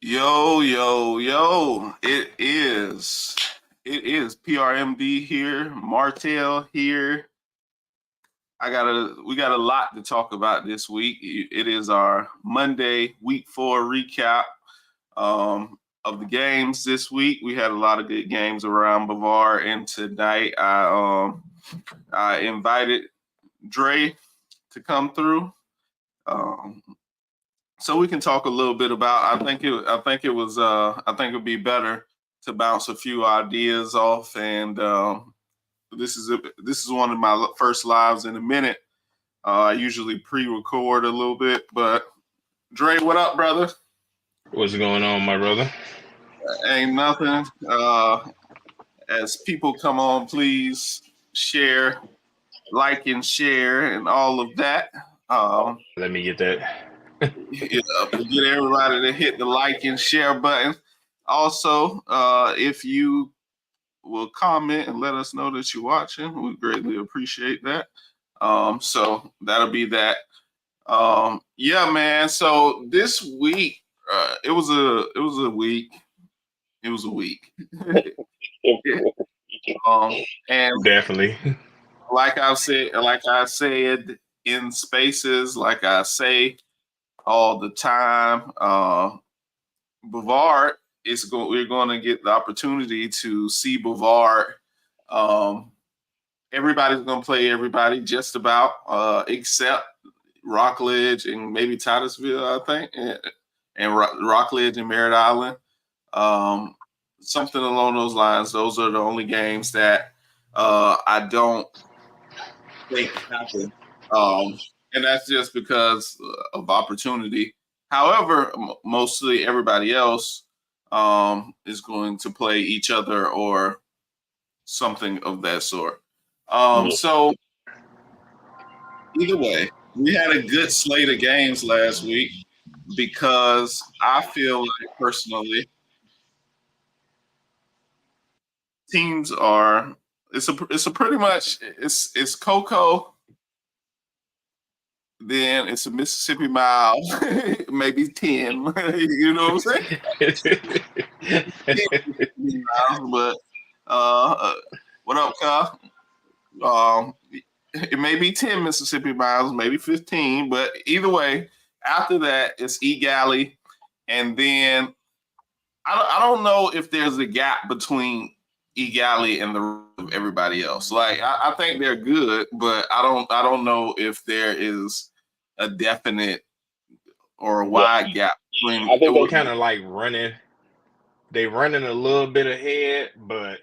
Yo, yo, yo. It is PRMD here, Martell here. We got a lot to talk about this week. It is our Monday week 4 recap of the games this week. We had a lot of good games around Bavar, and tonight I invited Dre to come through. Um, so we can talk a little bit about. I think it'd be better to bounce a few ideas off, and this is one of my first lives in a minute. I usually pre-record a little bit, but Dre, what up, brother? What's going on, my brother? Ain't nothing. As people come on, please share, like, and share, and all of that. Let me get that. Get everybody to hit the like and share button. Also, if you will comment and let us know that you're watching, we greatly appreciate that. So that'll be that. Yeah, man. So this week, it was a week. It was a week. And Definitely. like I said in spaces, like I say all the time, Bavard we're going to get the opportunity to see Bavard. Everybody's going to play everybody just about, except Rockledge and maybe Titusville, I think, and Rockledge and Merritt Island. Something along those lines. Those are the only games that I don't think happen. And that's just because of opportunity. However, mostly everybody else is going to play each other or something of that sort. So either way, we had a good slate of games last week because I feel like personally teams are it's a pretty much it's Coco, then it's a Mississippi Mile, maybe 10. You know what I'm saying? But what up, Kyle? It may be 10 Mississippi miles, maybe 15, but either way, after that, it's E Galley. And then I don't know if there's a gap between E Galley and the rest of everybody else. Like I think they're good, but I don't know if there is a definite or a wide gap between. I think they kind of like running. They running a little bit ahead, but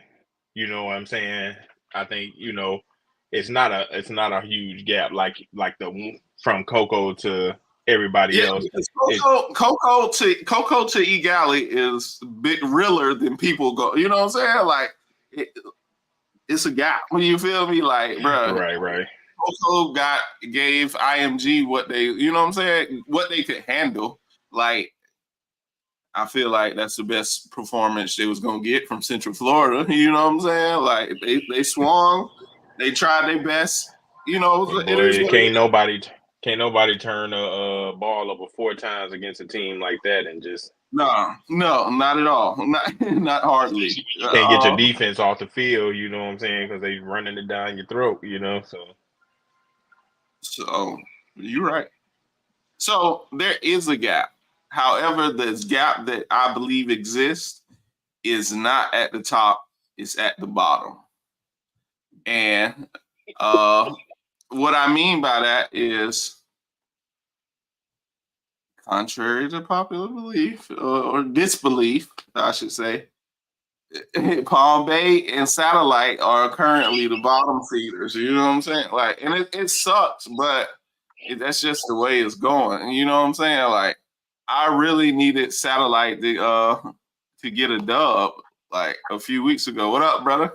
you know what I'm saying. I think it's not a huge gap like the from Coco to everybody Yeah, else. because It, Coco to E Galley is a bit realer than people go. You know what I'm saying? Like it, it's a gap. When you feel me, like, bro, right. Coco gave IMG what they, you know what I'm saying, what they could handle. Like I feel like that's the best performance they was gonna get from Central Florida. You know what I'm saying? Like they swung, they tried their best. You know, it is Boy, what it is. can't nobody turn a ball over 4 times against a team like that and just No, no, not at all. Not hardly. can't get your defense off the field. You know what I'm saying? Because they running it down your throat. So you're right. So there is a gap. However, this gap that I believe exists is not at the top, it's at the bottom. And what I mean by that is, contrary to popular belief or disbelief, I should say, Palm Bay and Satellite are currently the bottom feeders. You know what I'm saying? Like, and it sucks, but that's just the way it's going. You know what I'm saying? Like, I really needed Satellite to get a dub like a few weeks ago. What up, brother?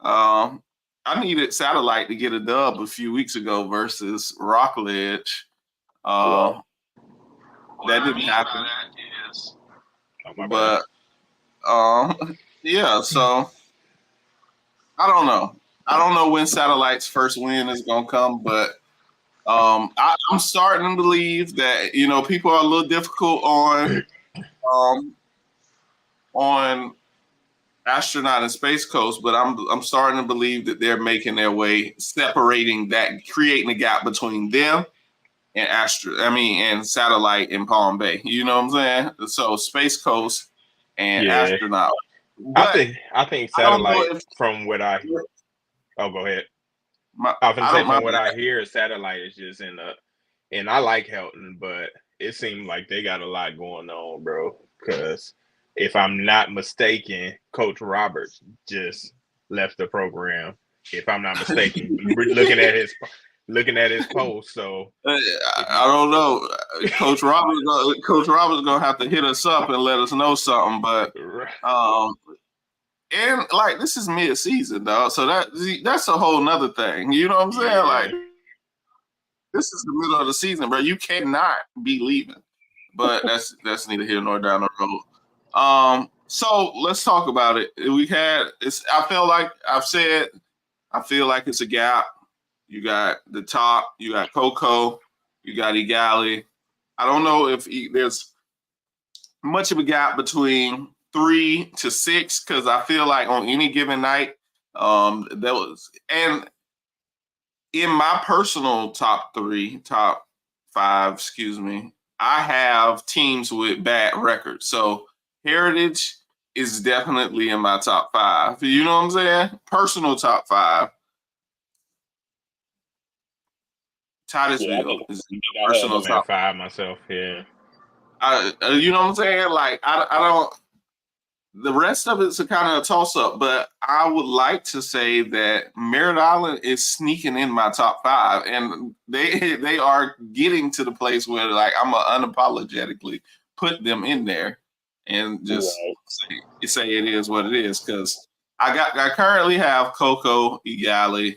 I needed Satellite to get a dub a few weeks ago versus Rockledge. Right. That didn't happen. Oh my bad. But yeah, so I don't know. I don't know when Satellite's first win is gonna come, but I'm starting to believe that people are a little difficult on on Astronaut and Space Coast, but I'm starting to believe that they're making their way, separating that, creating a gap between them and and Satellite in Palm Bay. You know what I'm saying? So Space Coast and Yeah, Astronaut. But I think I don't know Satellite if from what I go ahead. my I was gonna I say don't my from what I hear, Satellite is just in a, and I like Helton, but it seems like they got a lot going on, bro. Because if I'm not mistaken, Coach Roberts just left the program. If I'm not mistaken, looking at his post. So if you, I don't know. Coach Roberts gonna have to hit us up and let us know something. But and like this is mid season, dog. So that's a whole nother thing. You know what I'm saying? yeah, Like this is the middle of the season, bro. You cannot be leaving. But that's neither here nor down the road. So let's talk about it. I feel like I've said I feel like it's a gap. You got the top, you got Coco, you got Igali. I don't know if there's much of a gap between 3 to 6 because I feel like on any given night, there was, and in my personal top 5, excuse me, I have teams with bad records. So Heritage is definitely in my top 5. You know what I'm saying? Personal top 5. Titusville is I have personal them at top. 5 myself. Yeah, You know what I'm saying? Like I don't. The rest of it's a kind of a toss up, but I would like to say that Merritt Island is sneaking in my top 5, and they are getting to the place where like I'm gonna unapologetically put them in there and just say it is what it is because I currently have Coco Igali.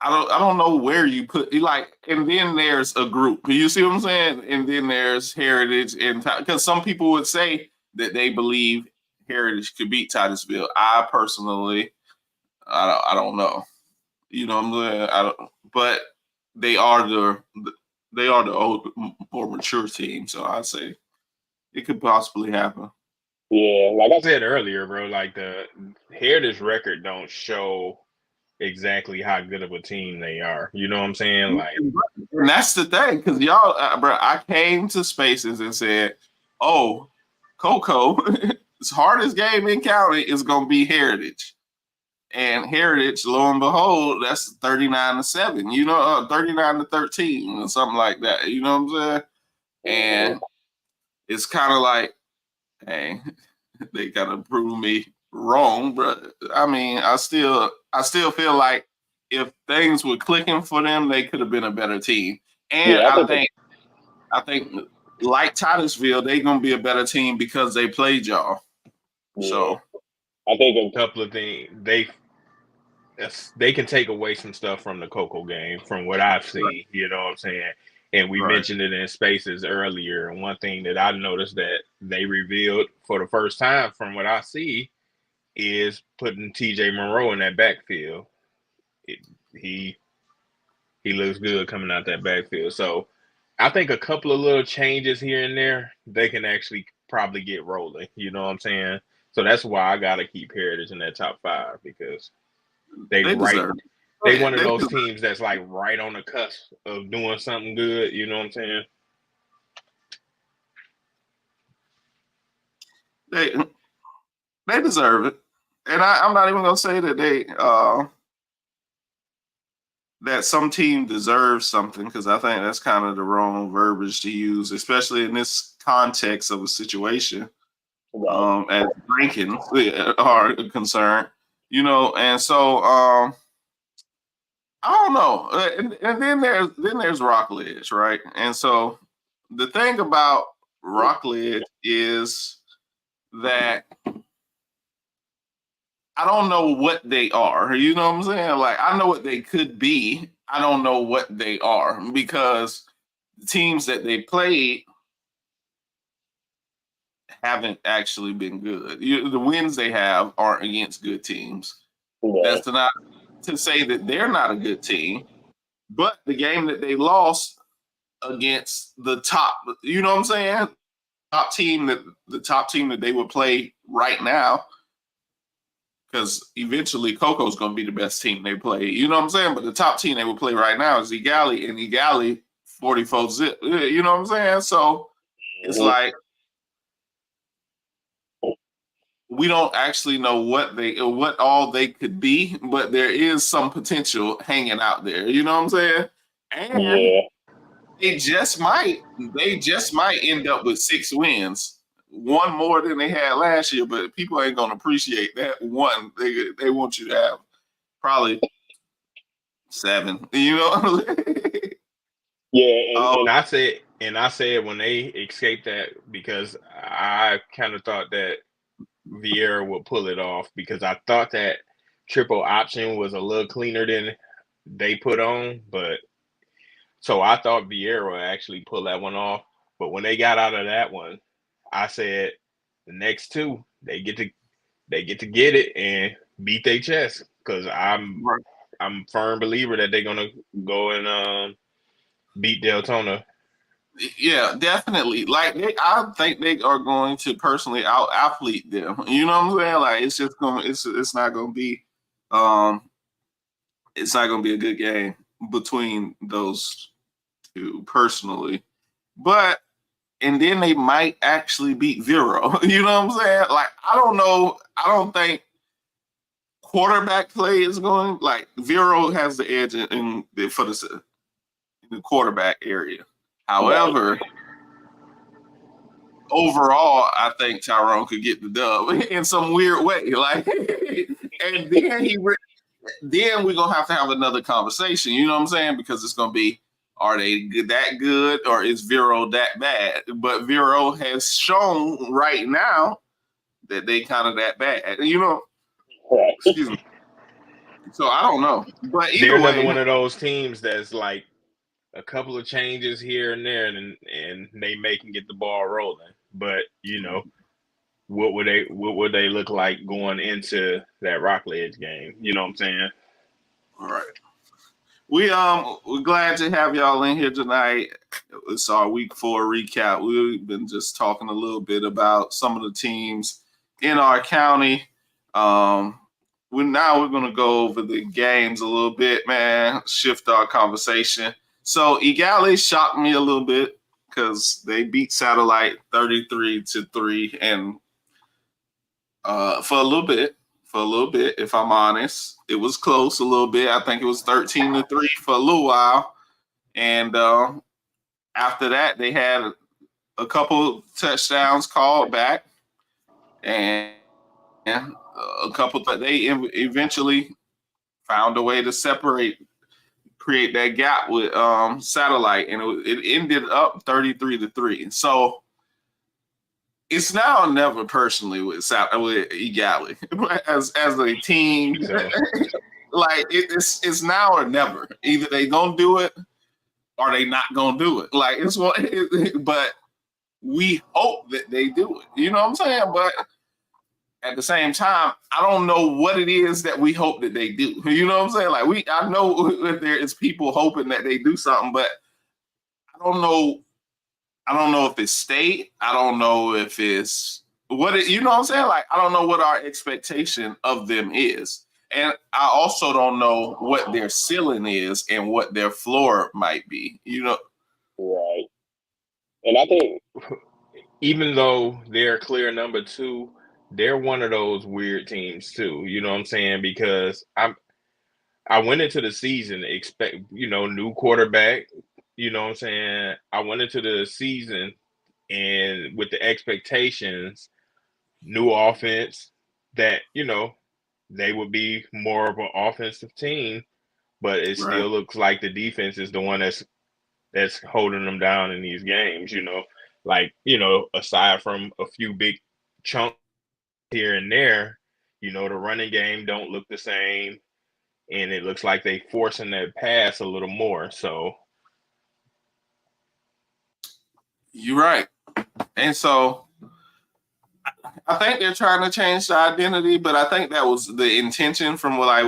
I don't know where you put like, and then there's a group. You see what I'm saying? And then there's Heritage, and because some people would say that they believe Heritage could beat Titusville. I personally, I don't know. You know what I'm saying? I don't, but they are the old, more mature team. So I'd say it could possibly happen. yeah. Like I said earlier, bro, like the Heritage record don't show exactly how good of a team they are. You know what I'm saying? Like, And that's the thing, because y'all, bro, I came to Spaces and said, "Oh, Coco, his hardest game in county is gonna be Heritage." And Heritage, lo and behold, that's 39-7. 39-13, or something like that. You know what I'm saying? And it's kind of like, hey, they gotta prove me wrong, but I mean, I still feel like if things were clicking for them, they could have been a better team. And yeah, I think like Titusville, they're gonna be a better team because they played y'all. yeah. So I think a couple of things they can take away some stuff from the Coco game, from what I've right, seen. You know what I'm saying? And we right. mentioned it in Spaces earlier. And one thing that I noticed that they revealed for the first time, from what I see, is putting TJ Monroe in that backfield. It, he he looks good coming out that backfield. So I think a couple of little changes here and there, they can actually probably get rolling. You know what I'm saying? So that's why I gotta keep Heritage in that top 5 because they They right deserve it. they They, one of they those deserve teams that's like right on the cusp of doing something good. You know what I'm saying? they they deserve it. And I'm not even gonna say that that some team deserves something because I think that's kind of the wrong verbiage to use, especially in this context of a situation. Right. As rankings are concerned, and so I don't know. And then there's Rockledge, right? And so the thing about Rockledge is that I don't know what they are. You know what I'm saying? Like I know what they could be. I don't know what they are because the teams that they played haven't actually been good. The wins they have aren't against good teams. Right. That's not to say that they're not a good team, but the game that they lost against the top, you know what I'm saying? top team that they would play right now, because eventually Coco's going to be the best team they play. You know what I'm saying? But the top team they would play right now is Egali, and Egali 44 zip. You know what I'm saying? So it's like we don't actually know what all they could be, but there is some potential hanging out there. You know what I'm saying? And they just might end up with 6 wins, one more than they had last year. But people ain't gonna appreciate that one. They want you to have probably 7. You know? Yeah, and I said when they escaped that, because I kind of thought that Vieira would pull it off, because I thought that triple option was a little cleaner than they put on, but so I thought Vieira would actually pull that one off. But when they got out of that one, I said the next 2 they get to get it and beat their chest, because I'm firm believer that they're gonna go and beat Deltona. Yeah, definitely. Like I think they are going to personally out athlete them. You know what I'm saying? Like it's just going. It's not going to be. It's not going to be a good game between those two personally, but and then they might actually beat Vero. You know what I'm saying? Like I don't know. I don't think quarterback play is going. Like Vero has the edge in the quarterback area. However, overall, I think Tyrone could get the dub in some weird way. Like, and then we're gonna have to have another conversation. You know what I'm saying? Because it's gonna be, are they that good or is Vero that bad? But Vero has shown right now that they kind of that bad. You know? Excuse me. So I don't know, but either they're way, another one of those teams that's like a couple of changes here and there, and they can get the ball rolling. But you know, what would they look like going into that Rockledge game? You know what I'm saying? All right. We're glad to have y'all in here tonight. It's our week 4 recap. We've been just talking a little bit about some of the teams in our county. We're gonna go over the games a little bit, man. Shift our conversation. So Egali shocked me a little bit because they beat Satellite 33-3, and for a little bit, if I'm honest, it was close a little bit. I think it was 13-3 for a little while, and after that, they had a couple touchdowns called back, and a couple. They eventually found a way to create that gap with Satellite, and it ended up 33-3. So it's now or never personally with Egali as a team. So. Like it's now or never. Either they gonna do it or they not gonna do it. Like it's one, but we hope that they do it. You know what I'm saying? But at the same time, I don't know what it is that we hope that they do. You know what I'm saying? Like I know that there is people hoping that they do something, but I don't know. I don't know if it's state. I don't know if it's you know what I'm saying? Like I don't know what our expectation of them is. And I also don't know what their ceiling is and what their floor might be, you know? Right. And I think even though they're clear number 2, they're one of those weird teams too. You know what I'm saying? Because I went into the season expect, new quarterback. You know what I'm saying? I went into the season and with the expectations, new offense, that, they would be more of an offensive team, but it still looks like the defense is the one that's holding them down in these games, like, aside from a few big chunks here and there, the running game don't look the same, and it looks like they forcing that pass a little more. So you're right. And so I think they're trying to change the identity, but I think that was the intention from what I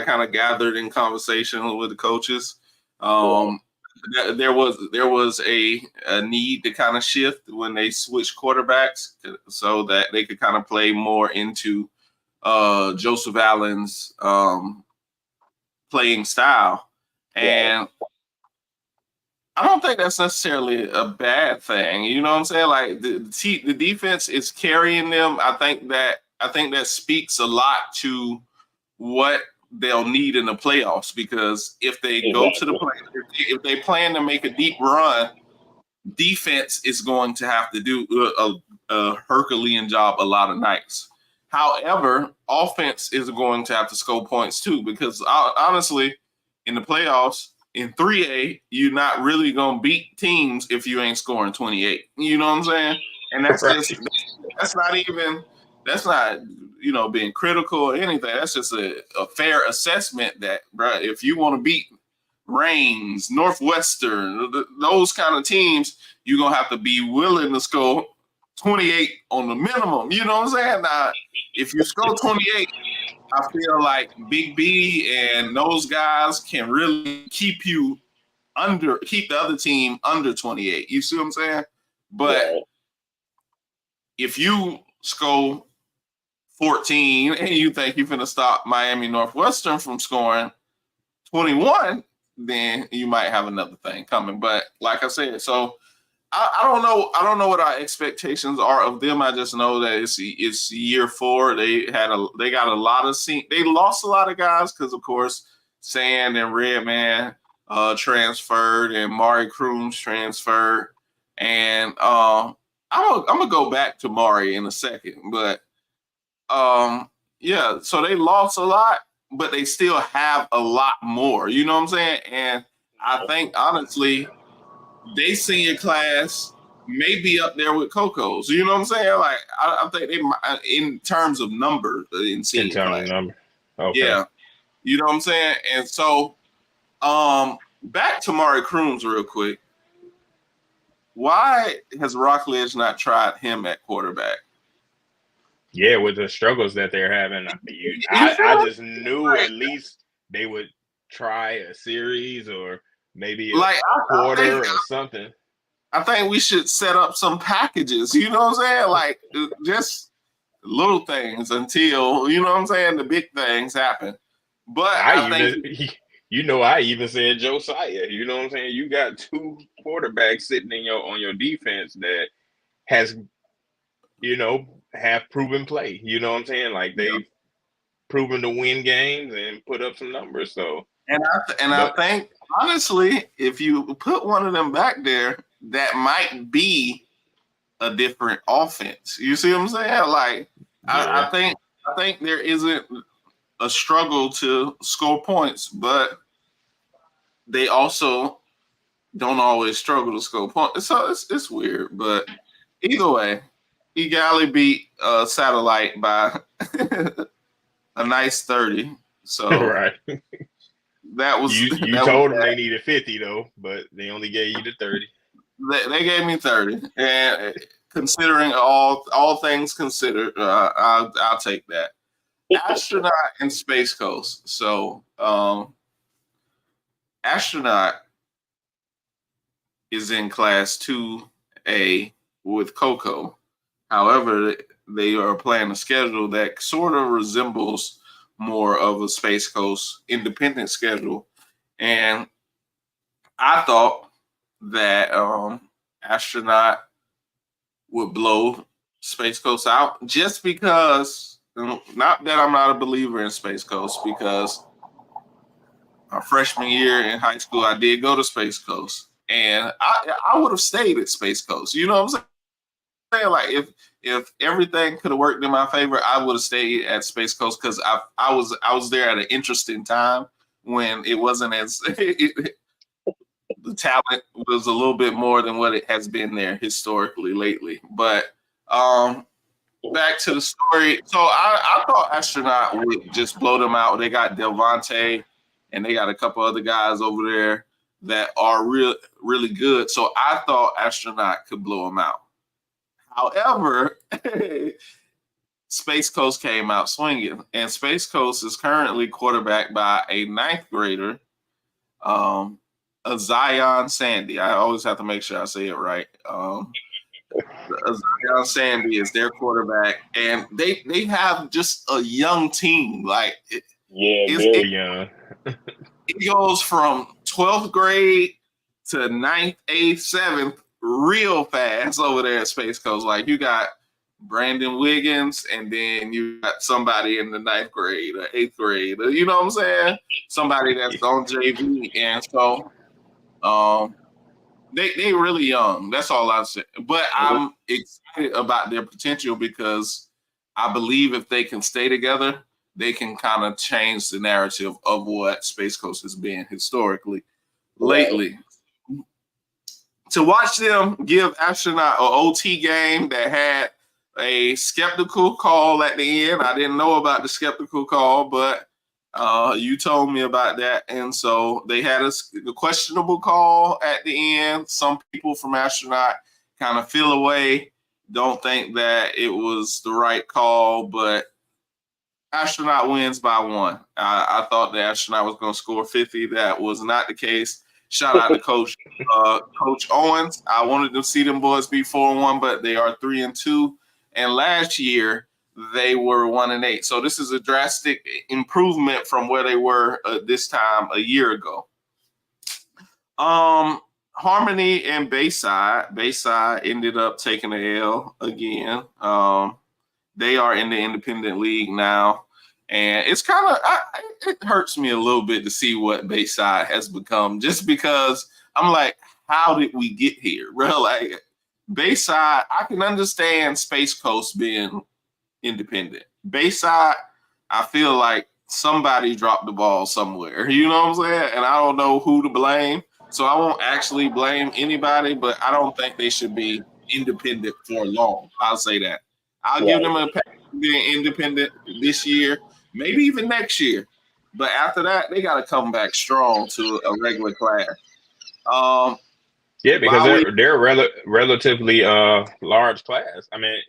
kind of gathered in conversation with the coaches. Because there was a need to kind of shift when they switched quarterbacks so that they could kind of play more into Joseph Allen's playing style. And I don't think that's necessarily a bad thing. You know what I'm saying? Like the defense is carrying them. I think that speaks a lot to what they'll need in the playoffs, because if they go to the play, if they plan to make a deep run, defense is going to have to do a Herculean job a lot of nights. However, offense is going to have to score points too, because honestly, in the playoffs, in 3A, you're not really going to beat teams if you ain't scoring 28. You know what I'm saying? And that's that's not being critical or anything. That's just a fair assessment that, bro, if you want to beat Reigns, Northwestern, those kind of teams, you're going to have to be willing to score 28 on the minimum. You know what I'm saying? Now, if you score 28, I feel like Big B and those guys can really keep the other team under 28. You see what I'm saying? But if you score 14 and you think you're going to stop Miami Northwestern from scoring 21, then you might have another thing coming. But like I said, so I don't know. I don't know what our expectations are of them. I just know that it's year 4. They got a lot of they lost a lot of guys because, of course, Sand and Redman transferred and Mari Crooms transferred. And I'm gonna go back to Mari in a second, but yeah. So they lost a lot, but they still have a lot more. You know what I'm saying? And I think honestly, they senior class may be up there with Coco's. You know what I'm saying? Like I think they might, in terms of number in senior class. Okay. Yeah. You know what I'm saying? And so back to Mari Crooms real quick. Why has Rockledge not tried him at quarterback? Yeah, with the struggles that they're having, I just knew at least they would try a series or maybe a quarter or something. I think we should set up some packages, you know what I'm saying? Like just little things until, you know what I'm saying, the big things happen. But I even said Josiah, you know what I'm saying? You got 2 quarterbacks sitting on your defense that has, have proven play. You know what I'm saying? Like they've proven to win games and put up some numbers. So I think honestly, if you put one of them back there, that might be a different offense. You see what I'm saying? Like I think there isn't a struggle to score points, but they also don't always struggle to score points. So it's weird, but either way, Egali beat Satellite by a nice 30. So right. That was you told them they needed 50 though, but they only gave you the 30. They gave me 30, and considering all things considered, I'll take that. Astronaut and Space Coast. So Astronaut is in class 2A with Coco. However, they are playing a schedule that sort of resembles more of a Space Coast independent schedule. And I thought that Astronaut would blow Space Coast out just because, not that I'm not a believer in Space Coast, because our freshman year in high school, I did go to Space Coast, and I would have stayed at Space Coast. You know what I'm saying? Like if everything could have worked in my favor, I would have stayed at Space Coast because I was there at an interesting time when it wasn't as the talent was a little bit more than what it has been there historically lately. But back to the story. So I thought Astronaut would just blow them out. They got Delvante and they got a couple other guys over there that are really good. So I thought Astronaut could blow them out. However, Space Coast came out swinging, and Space Coast is currently quarterbacked by a 9th grader. Zion Sandy. I always have to make sure I say it right. Zion Sandy is their quarterback, and they have just a young team. Like Very young. it goes from 12th grade to 9th, 8th, 7th real fast over there at Space Coast. Like you got Brandon Wiggins, and then you got somebody in the 9th grade or 8th grade. You know what I'm saying? Somebody that's on JV, and so they really young. That's all I say. But I'm excited about their potential because I believe if they can stay together, they can kind of change the narrative of what Space Coast has been historically lately. To watch them give Astronaut an OT game that had a skeptical call at the end. I didn't know about the skeptical call, but you told me about that. And so they had a questionable call at the end. Some people from Astronaut kind of feel away, don't think that it was the right call, but Astronaut wins by 1. I thought the Astronaut was going to score 50. That was not the case. Shout out to Coach Owens. I wanted to see them boys be 4-1, but they are 3-2. And last year they were 1-8. So this is a drastic improvement from where they were this time a year ago. Harmony and Bayside. Bayside ended up taking the L again. They are in the independent league now. And it's kind of, it hurts me a little bit to see what Bayside has become, just because I'm like, how did we get here, bro? Like, Bayside, I can understand Space Coast being independent. Bayside, I feel like somebody dropped the ball somewhere. You know what I'm saying? And I don't know who to blame. So I won't actually blame anybody, but I don't think they should be independent for long. I'll say that. I'll give them a pass for being independent this year, maybe even next year. But after that, they got to come back strong to a regular class. Yeah, because they're relatively large class. I mean,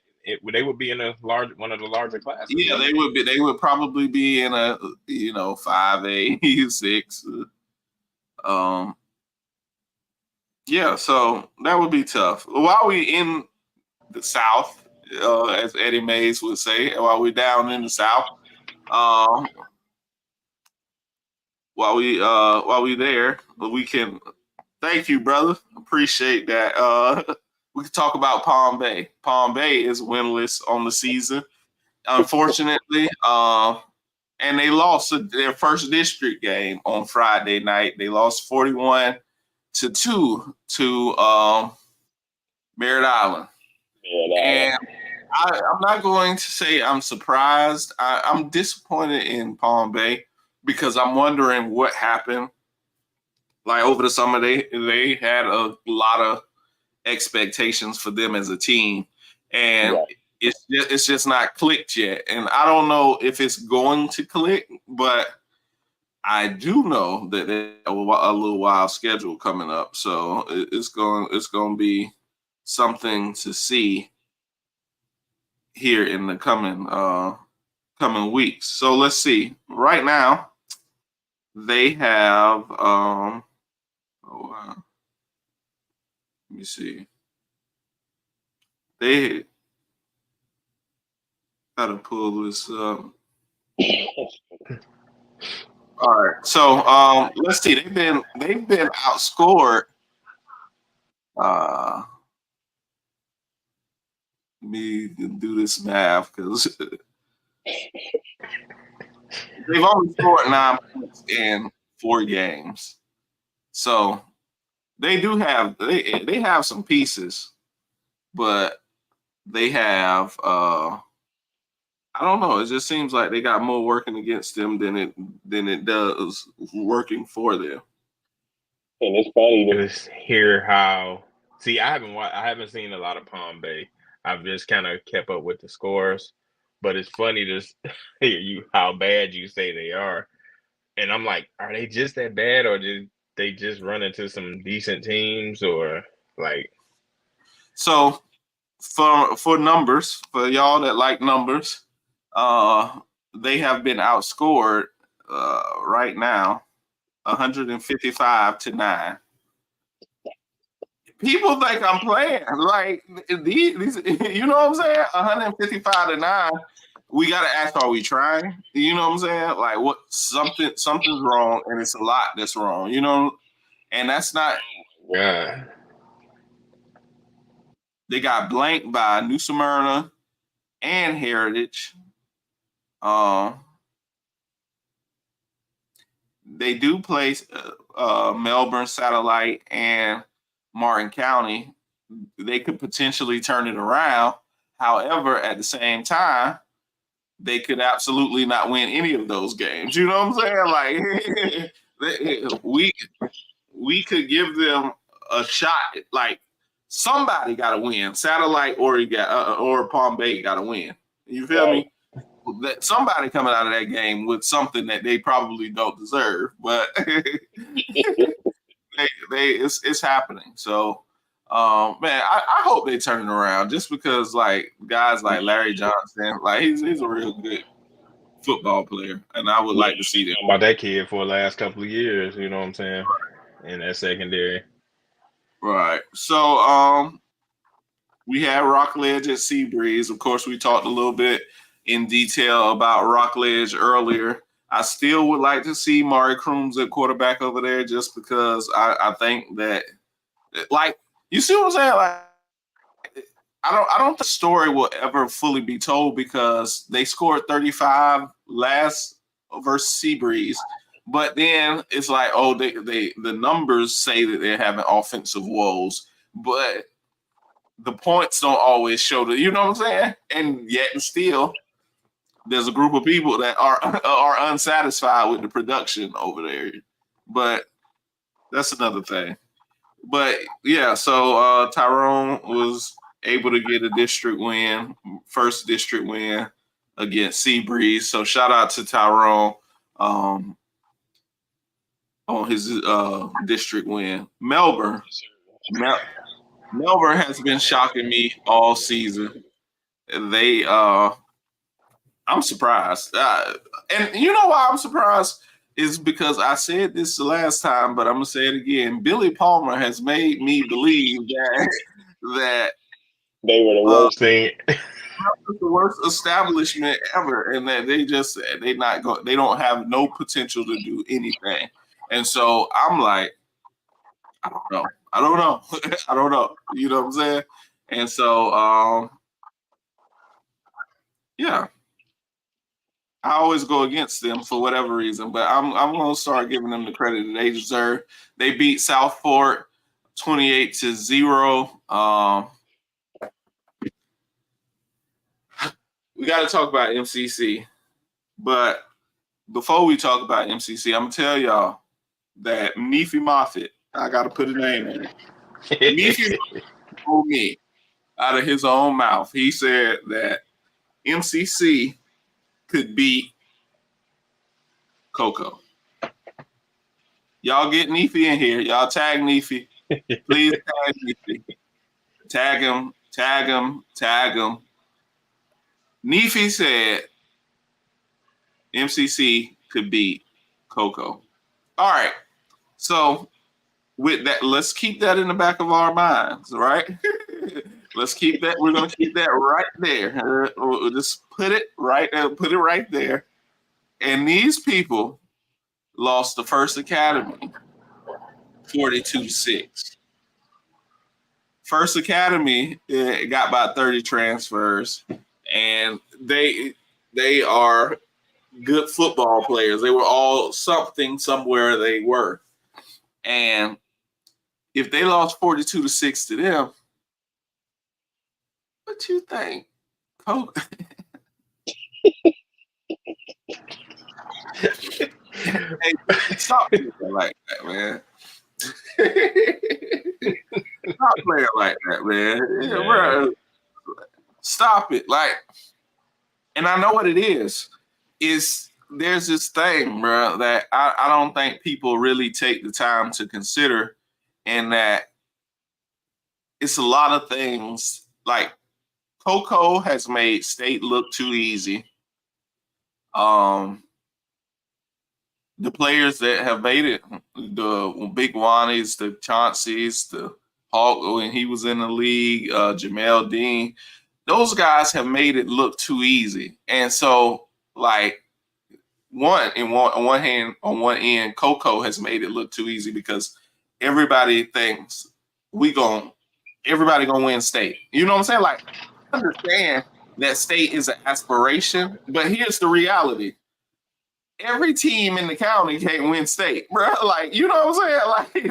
they would be in one of the larger classes. Yeah, they would be. They would probably be in a 5A 6. Yeah, so that would be tough. While we in the South, as Eddie Mays would say, while we're down in the South, while we there, we can. Thank you, brother. Appreciate that. We can talk about Palm Bay. Palm Bay is winless on the season, unfortunately. And they lost their first district game on Friday night. They lost 41-2 to Merritt Island. And I'm not going to say I'm surprised. I'm disappointed in Palm Bay because I'm wondering what happened. Like over the summer, they had a lot of expectations for them as a team, and it's just not clicked yet. And I don't know if it's going to click, but I do know that they have a little wild schedule coming up, so it's going to be something to see here in the coming weeks. So let's see. Right now, they have let me see. They gotta pull this up. All right. So let's see. They've been outscored. Let me do this math because they've only scored 9 points in 4 games. So they do have they have some pieces, but they have I don't know. It just seems like they got more working against them than it does working for them. And it's funny to hear how. See, I haven't seen a lot of Palm Bay. I've just kind of kept up with the scores, but it's funny to hear how bad you say they are, and I'm like, are they just that bad, or did they just run into some decent teams, or like? So for numbers, for y'all that like numbers, they have been outscored right now 155-9. People think I'm playing. Like these, you know what I'm saying? 155-9. We gotta ask, are we trying? You know what I'm saying? Like what something's wrong, and it's a lot that's wrong, you know? And that's not Yeah. they got blanked by New Smyrna and Heritage. They do play Melbourne Satellite and Martin County. They could potentially turn it around. However, at the same time, they could absolutely not win any of those games. You know what I'm saying? Like we could give them a shot. Like somebody got to win. Satellite or Palm Bay got to win. You feel me? That somebody coming out of that game with something that they probably don't deserve, but it's happening. So, man, I hope they turn it around just because like guys like Larry Johnson, like he's a real good football player, and I would like to see them. About that kid for the last couple of years, you know what I'm saying? In that secondary. Right. So, we had Rockledge at Seabreeze. Of course, we talked a little bit in detail about Rockledge earlier. I still would like to see Mari Crooms at quarterback over there just because I think that, like, you see what I'm saying? Like, I don't think the story will ever fully be told because they scored 35 last versus Seabreeze. But then it's like, oh, the numbers say that they're having offensive woes, but the points don't always show the, you know what I'm saying? And yet and still, there's a group of people that are unsatisfied with the production over there. But that's another thing. But yeah, so Tyrone was able to get a district win, first district win against Seabreeze. So shout out to Tyrone on his district win. Melbourne has been shocking me all season. They I'm surprised. And you know why I'm surprised is because I said this the last time, but I'm gonna say it again. Billy Palmer has made me believe that They were the worst. Thing. the worst establishment ever, and that they don't have no potential to do anything. And so I'm like, I don't know. I don't know. You know what I'm saying? And so yeah. I always go against them for whatever reason, but I'm gonna start giving them the credit that they deserve. They beat Southport 28-0. We got to talk about MCC, but before we talk about MCC, I'm gonna tell y'all that Neefy Moffitt, I got to put a name in it. Neefy told me out of his own mouth, he said that MCC could beat Coco. Y'all get Neefy in here. Y'all tag Neefy. Please tag Neefy. Tag him, tag him, tag him. Neefy said MCC could beat Coco. All right. So with that, let's keep that in the back of our minds, right? Let's keep that. We're gonna keep that right there. We'll just put it right there. And these people lost the First Academy 42-6. First Academy got about 30 transfers, and they are good football players. They were all something somewhere they were. And if they lost 42-6 to them, what you think? Hey, stop playing like that, man. Stop playing like that, man. Yeah, bro. Stop it. Like, and I know what it is. There's this thing, bro, that I don't think people really take the time to consider, and that it's a lot of things. Like Coco has made state look too easy. The players that have made it, the Big Wanies, the Chaunceys, the Hawk when he was in the league, Jamel Dean. Those guys have made it look too easy. And so, like, on one end, Coco has made it look too easy because everybody thinks everybody gonna win state. You know what I'm saying? Like, I understand that state is an aspiration, but here's the reality. Every team in the county can't win state, bro. Like, you know what I'm saying?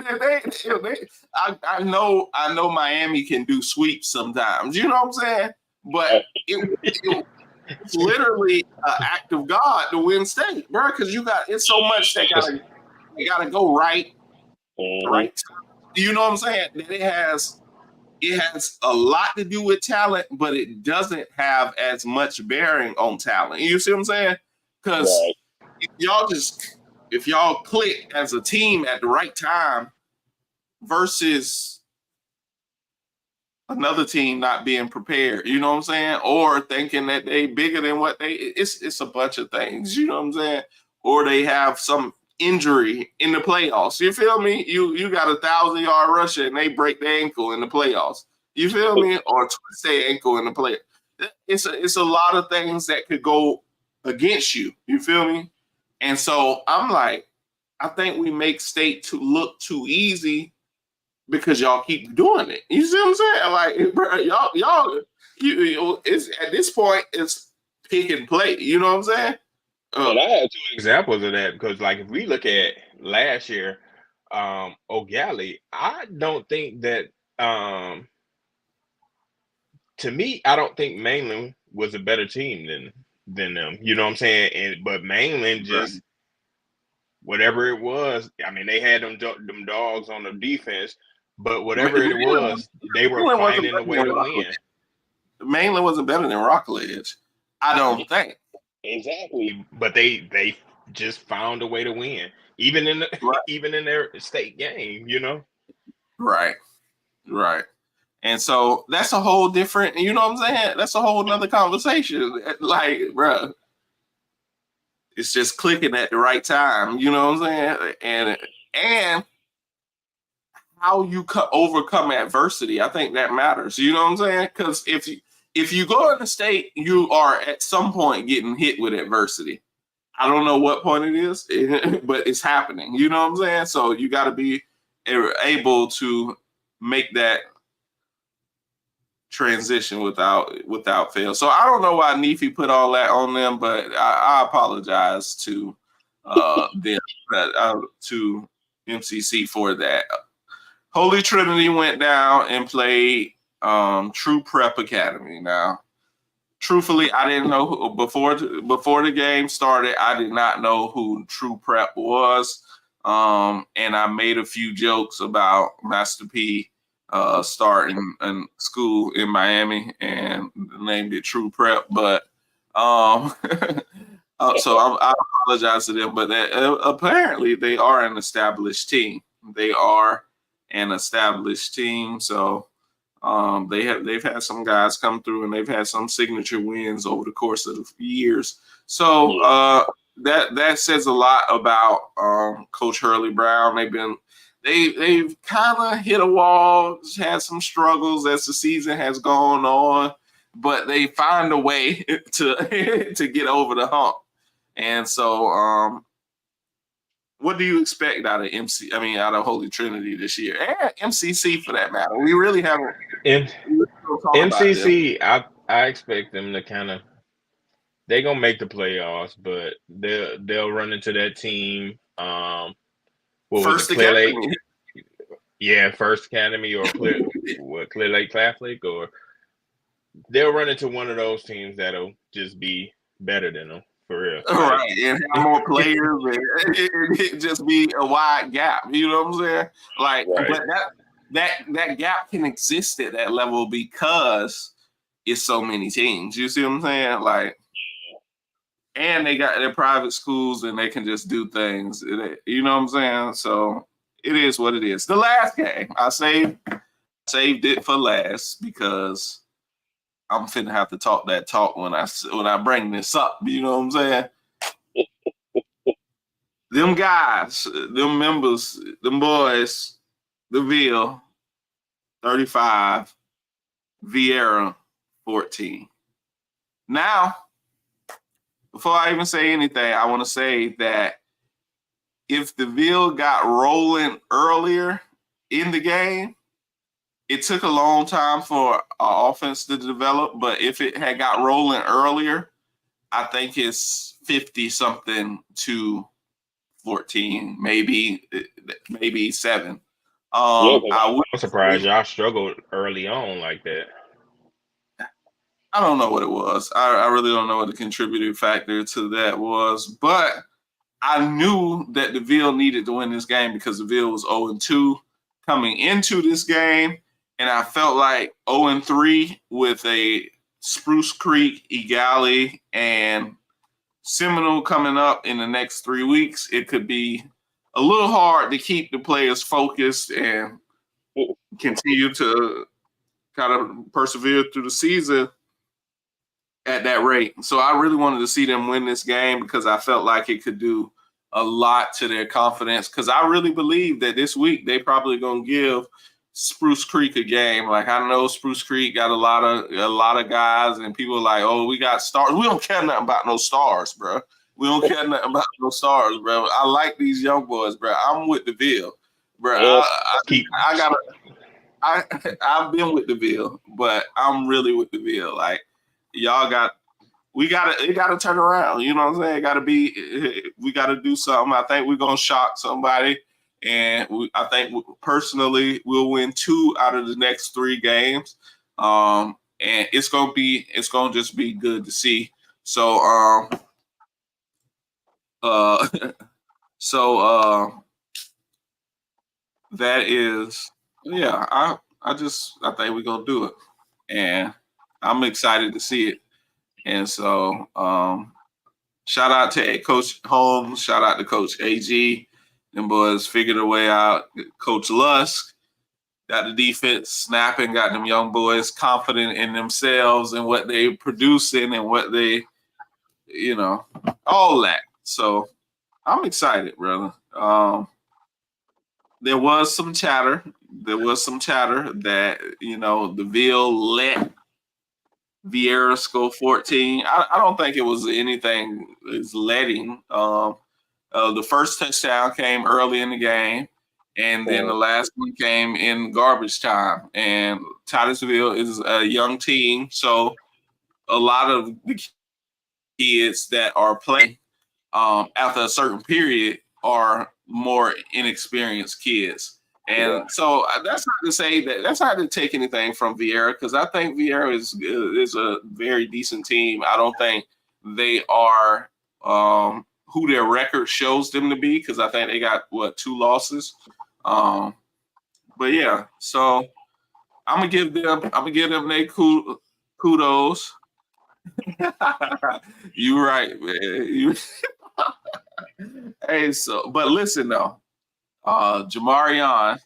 Like, I know Miami can do sweeps sometimes. You know what I'm saying? But it's literally an act of God to win state, bro. Because it's so much that gotta go right. Right. You know what I'm saying? It has a lot to do with talent, but it doesn't have as much bearing on talent. You see what I'm saying? Because if y'all click as a team at the right time versus another team not being prepared, you know what I'm saying? Or thinking that they bigger than what it's a bunch of things, you know what I'm saying? Or they have some injury in the playoffs. You feel me? You got 1,000-yard rusher and they break their ankle in the playoffs. You feel me? Or twist their ankle in the playoffs. It's a lot of things that could go against you. You feel me? And so I'm like, I think we make state to look too easy because y'all keep doing it. You see what I'm saying? Like, bro, it's at this point, it's pick and play. You know what I'm saying? And I had two examples of that because, like, if we look at last year, O'Galley, I don't think that, to me, I don't think Mainland was a better team than them. You know what I'm saying? But Mainland just whatever it was. I mean, they had them dogs on the defense, but whatever it was, they were finding a way to win. Mainland wasn't better than Rockledge, I don't think. Exactly, but they just found a way to win, even in their state game. You know, right. And so that's a whole different, you know what I'm saying? That's a whole nother conversation. Like, bro, it's just clicking at the right time. You know what I'm saying? And how you overcome adversity, I think that matters. You know what I'm saying? Because if you go in the state, you are at some point getting hit with adversity. I don't know what point it is, but it's happening. You know what I'm saying? So you got to be able to make that transition without fail. So I don't know why Nefi put all that on them, but I apologize to them, to MCC for that. Holy Trinity went down and played True Prep Academy. Now, truthfully, I didn't know before the game started. I did not know who True Prep was, and I made a few jokes about Master P starting in school in Miami and named it True Prep. But so I apologize to them. But apparently, they are an established team. They are an established team. So they've had some guys come through and they've had some signature wins over the course of the years. So that says a lot about Coach Hurley Brown. They've kind of hit a wall, had some struggles as the season has gone on, but they find a way to get over the hump. And so what do you expect out of Holy Trinity this year? And MCC for that matter. We really haven't. MCC, I expect them to kind of, they're gonna make the playoffs, but they'll run into that team. First Academy. Yeah, First Academy or Clear Lake Catholic, or they'll run into one of those teams that'll just be better than them. For real. Right, and have more players, and it just be a wide gap. You know what I'm saying? Like, but that gap can exist at that level because it's so many teams. You see what I'm saying? Like, and they got their private schools, and they can just do things. You know what I'm saying? So it is what it is. The last game, I saved it for last because I'm finna have to talk that talk when I bring this up. You know what I'm saying? Them guys, them members, them boys, the Ville, 35, Vieira 14. Now, before I even say anything, I want to say that if the Ville got rolling earlier in the game, it took a long time for our offense to develop, but if it had got rolling earlier, I think it's 50-something to 14, maybe 7. Yeah, I'm surprised y'all struggled early on like that. I don't know what it was. I really don't know what the contributing factor to that was, but I knew that the Ville needed to win this game because the Ville was 0-2 coming into this game, and I felt like 0-3 with a Spruce Creek, Egali, and Seminole coming up in the next 3 weeks. It could be a little hard to keep the players focused and continue to kind of persevere through the season at that rate. So I really wanted to see them win this game because I felt like it could do a lot to their confidence, because I really believe that this week they probably going to give Spruce Creek a game. Like, I know Spruce Creek got a lot of guys, and people are like, oh, we got stars. We don't care nothing about no stars, bro. We don't care nothing about no stars, bro. I like these young boys, bro. I'm with the Ville, bro. I've been with the Ville, but I'm really with the Ville. Like, it gotta turn around. You know what I'm saying? We gotta do something. I think we're gonna shock somebody, and I think personally we'll win 2 out of the next 3 games. And it's gonna just be good to see. So that is, yeah, I think we're gonna do it, and I'm excited to see it. And so shout out to Coach Holmes, shout out to Coach AG. Them boys figured a way out. Coach Lusk got the defense snapping, got them young boys confident in themselves and what they producing and what they, all that. So I'm excited, brother. There was some chatter that, the Ville let Vieira score 14. I don't think it was anything is letting. The first touchdown came early in the game, and then the last one came in garbage time. And Titusville is a young team, so a lot of the kids that are playing after a certain period are more inexperienced kids. And so that's not to say that's not to take anything from Vieira, because I think Vieira is a very decent team. I don't think they are who their record shows them to be, because I think they got 2 losses. But yeah, so I'm gonna give them their kudos. You right, man. Hey, but listen though. Jamarion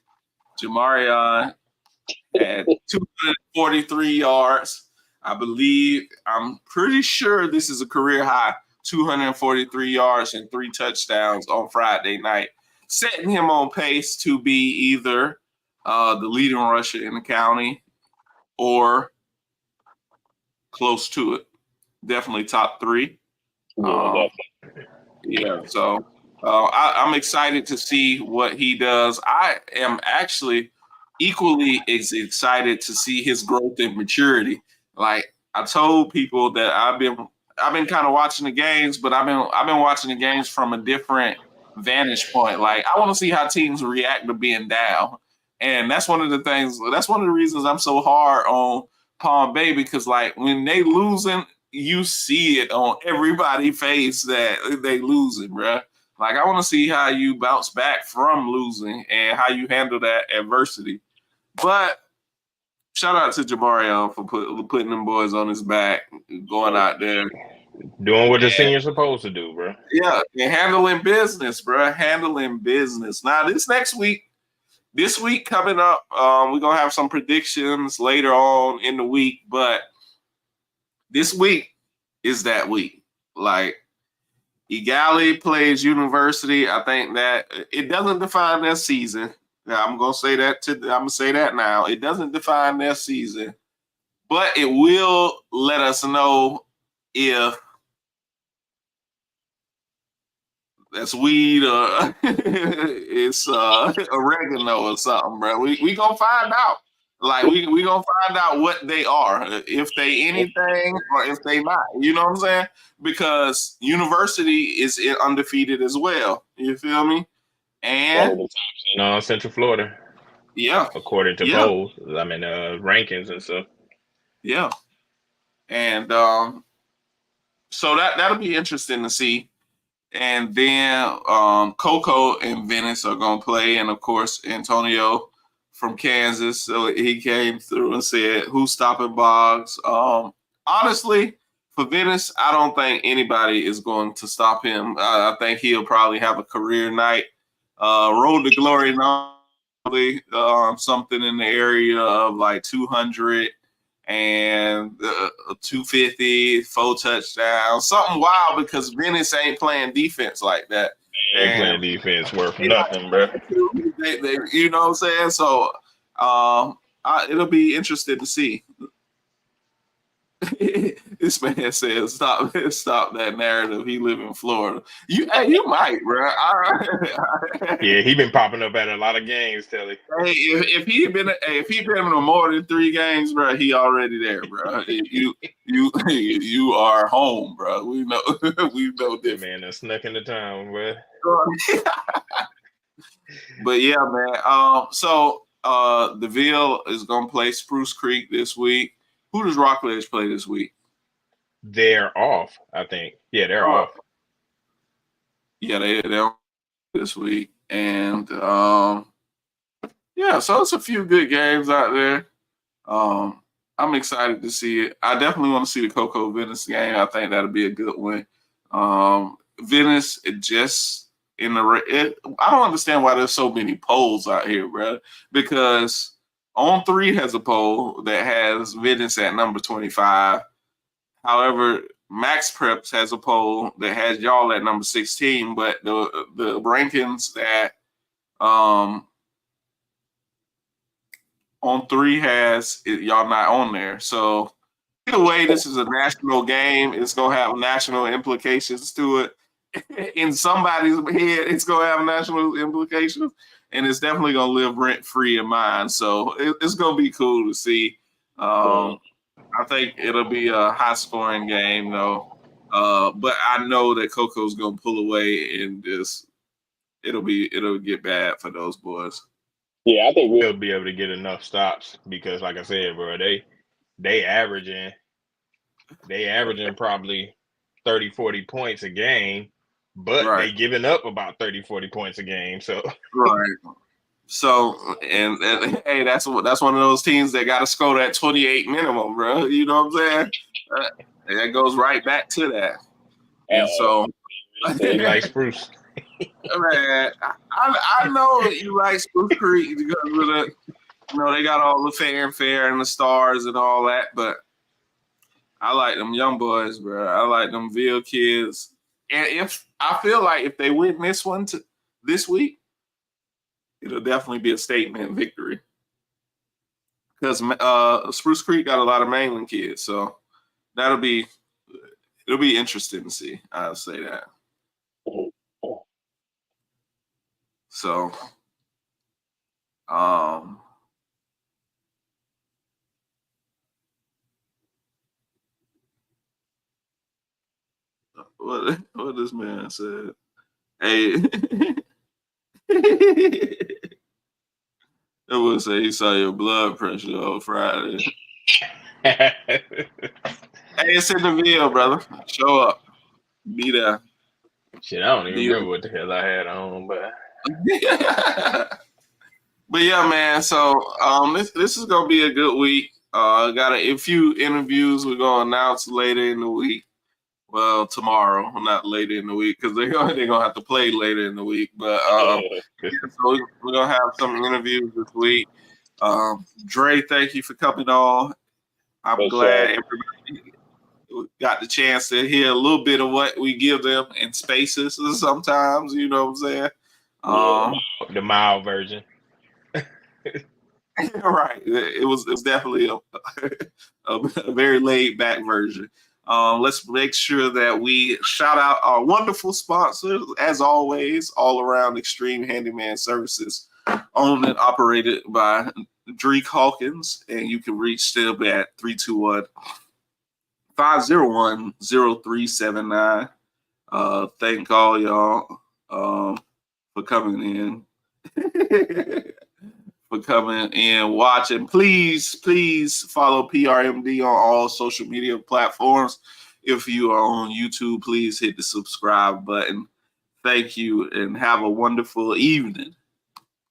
had 243 yards. I'm pretty sure this is a career high, 243 yards and 3 touchdowns on Friday night, setting him on pace to be either the leading rusher in the county or close to it. Definitely top 3. Yeah, so I'm excited to see what he does. I am actually equally as excited to see his growth and maturity. Like, I told people that I've been kind of watching the games, but I've been watching the games from a different vantage point. Like, I want to see how teams react to being down, and that's one of the things. That's one of the reasons I'm so hard on Palm Bay, because like when they losing, you see it on everybody's face that they losing, bro. Like, I want to see how you bounce back from losing and how you handle that adversity. But shout out to Jamarion for putting them boys on his back, going out there. Doing what the senior's supposed to do, bro. Yeah, and handling business, bro. Handling business. Now, this week coming up, we're going to have some predictions later on in the week, but this week is that week. Like, Egali plays University. I think that it doesn't define their season. I'm gonna say that I'm gonna say that now. It doesn't define their season, but it will let us know if that's weed or it's oregano or something, bro. We gonna find out. Like we gonna find out what they are, if they anything or if they not. You know what I'm saying? Because University is undefeated as well. You feel me? One of And the In Central Florida, yeah, according to yeah, polls, I mean rankings and stuff. yeah, and so that'll be interesting to see. And then Coco and Venice are gonna play, and of course Antonio from Kansas. So he came through and said, "Who's stopping Boggs?" Honestly, for Venice, I don't think anybody is going to stop him. I think he'll probably have a career night. Road to Glory, probably something in the area of like 200 and 250, 4 touchdowns, something wild because Venice ain't playing defense like that. Ain't playing And defense worth nothing, bro. they, you know what I'm saying? So it'll be interesting to see. This man says, "Stop that narrative. He live in Florida. You might, bro. Yeah, he been popping up at a lot of games, Telly. Hey, if he been in more than 3 games, bro, he already there, bro. You are home, bro. We know That man that snuck into town, bro. But yeah, man. So DeVille is gonna play Spruce Creek this week. Who does Rockledge play this week? They're off, I think. Yeah, they're off. Yeah, they're this week, and yeah, so it's a few good games out there. I'm excited to see it. I definitely want to see the Coco Venice game. I think that'll be a good one. Venice, it just I don't understand why there's so many polls out here, bro. Because On3 has a poll that has Venice at number 25. However, Max Preps has a poll that has y'all at number 16, but the rankings that On3 has y'all not on there. So either way, this is a national game. It's gonna have national implications to it. In somebody's head, it's gonna have national implications, and it's definitely gonna live rent free in mine. So it's gonna be cool to see. I think it'll be a high scoring game though. But I know that Coco's gonna pull away, and it'll get bad for those boys. Yeah, I think We'll be able to get enough stops because, like I said, bro, they averaging probably 30, 40 points a game, but Right. they giving up about 30, 40 points a game. So right. So and hey, that's one of those teams that got to score that 28 minimum, bro. You know what I'm saying? That goes right back to that. And so, they like Spruce. man, I know you like Spruce Creek because of they got all the fanfare and the stars and all that, but I like them young boys, bro. I like them Ville kids. And if I feel like if they win this one this week, it'll definitely be a statement victory. Because Spruce Creek got a lot of mainland kids, so it'll be interesting to see. I'll say that. So, what this man said? Hey, it would say he saw your blood pressure on Friday. Hey, it's in the video, brother. Show up. Be there. Shit, I don't even remember what the hell I had on, but but yeah, man. So this is gonna be a good week. Got a few interviews we're gonna announce later in the week. Well, tomorrow, not later in the week, because they're gonna have to play later in the week. But yeah, so we're gonna have some interviews this week. Dre, thank you for coming on. I'm glad everybody got the chance to hear a little bit of what we give them in spaces sometimes, you know what I'm saying? the mild version. Right. It was definitely a very laid back version. Let's make sure that we shout out our wonderful sponsors, as always, All Around Extreme Handyman Services, owned and operated by Drake Hawkins, and you can reach them at 321-501-0379. Thank all y'all for coming in. For coming and watching. Please follow PRMD on all social media platforms. If you are on YouTube, please hit the subscribe button. Thank you and have a wonderful evening.